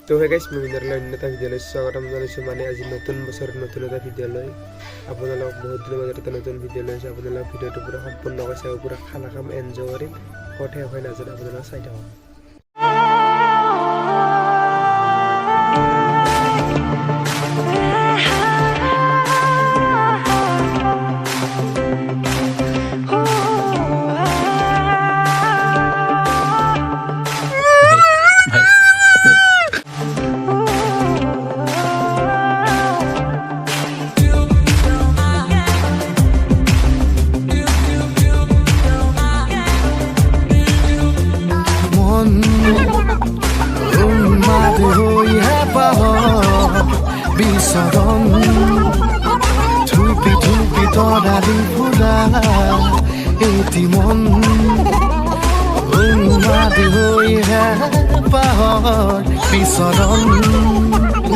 তো হে গাইছ মই মিনাৰলৈ অন্য এটা ভিডিঅ'লৈ স্বাগতম জনাইছোঁ। মানে আজি নতুন বছৰত নতুন এটা ভিডিঅ'লৈ আপোনালোক বহুত দিনৰ মাজত এটা নতুন ভিডিঅ' লৈ আহিছোঁ। আপোনালোক ভিডিঅ'টো পুৰা সম্পূৰ্ণকৈ চাব, পুৰা খানা খাম, এনজয় কৰিম, ক'ত শেষ হয় নাজানো, আপোনালোক চাই থাকক। বিচৰণ ধুপি ধুপি তৰালি ফুলা এটি মন উন্মাদ হৈ পাহৰ বিচৰণ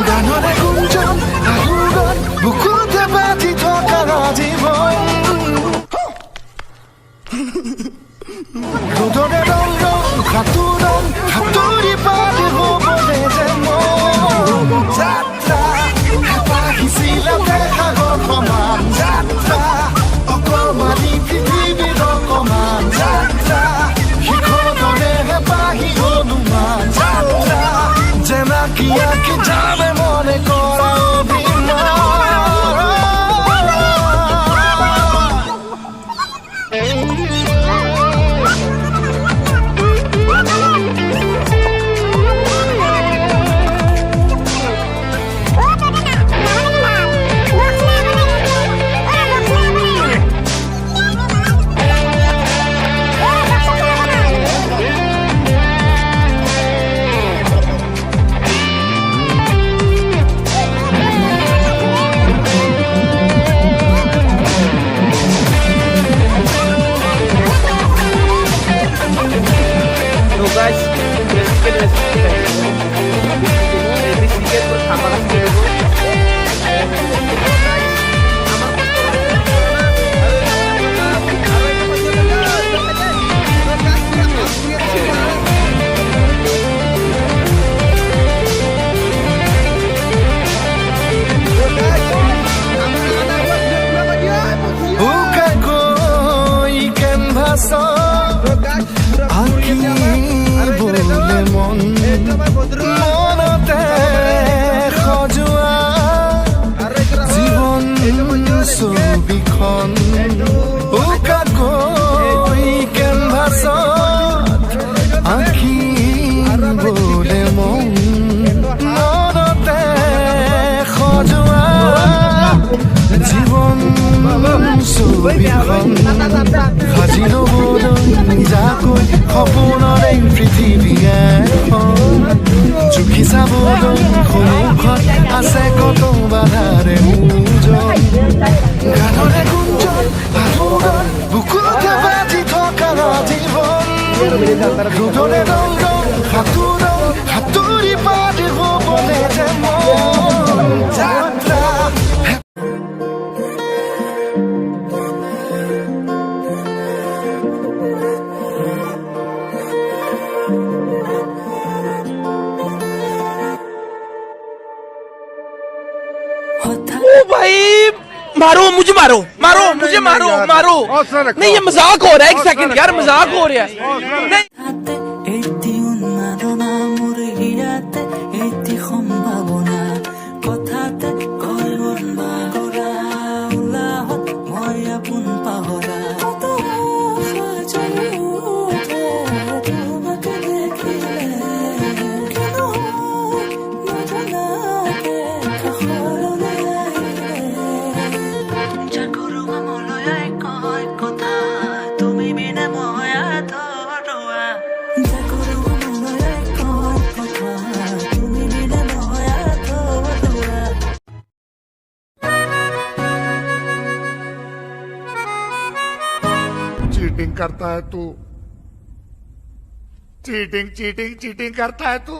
গানৰে গুঞ্জন আহুৰত বুকুতে বাজি থকা জীৱন ৰ'দৰে ৰং ৰং সাঁতোৰণ সাঁতুৰি পাৰি হ'বলে যে মন যাত্ৰা হিচিলাতে সাগৰ সমান যাত্ৰা অকমানি পৃথিৱীৰ অকমান যাত্ৰা শিখৰৰে পাহি অনুমান যাত্ৰা জেনাকি আঁকি যাবে মনে কৰা মনতে সজোৱা জীৱন ছবিখন উকাকৈ কেনভাছত আঁকিবলে মন মনতে সজোৱা জীৱন ছবিখন সাজি ল'বলৈ নিজাকৈ সপোনৰ এই পৃথিৱী এখন জুখি চাবলৈ সন্মুখত আছে কত বাধাৰে মোজন গানৰে গুঞ্জন আহুৰত বুকুতে বাজি থকা জীৱন ৰ'দৰে ৰং ৰং সাঁতোৰণ সাঁতুৰি পাৰি হ'বলে যে মন যাত্ৰা भाई मारो मुझे मारो मारो मुझे मारो मारो नहीं ये मजाक हो रहा है। एक सेकंड यार मजाक हो रहा है। चीटिंग करता है तू, चीटिंग चीटिंग चीटिंग करता है तू।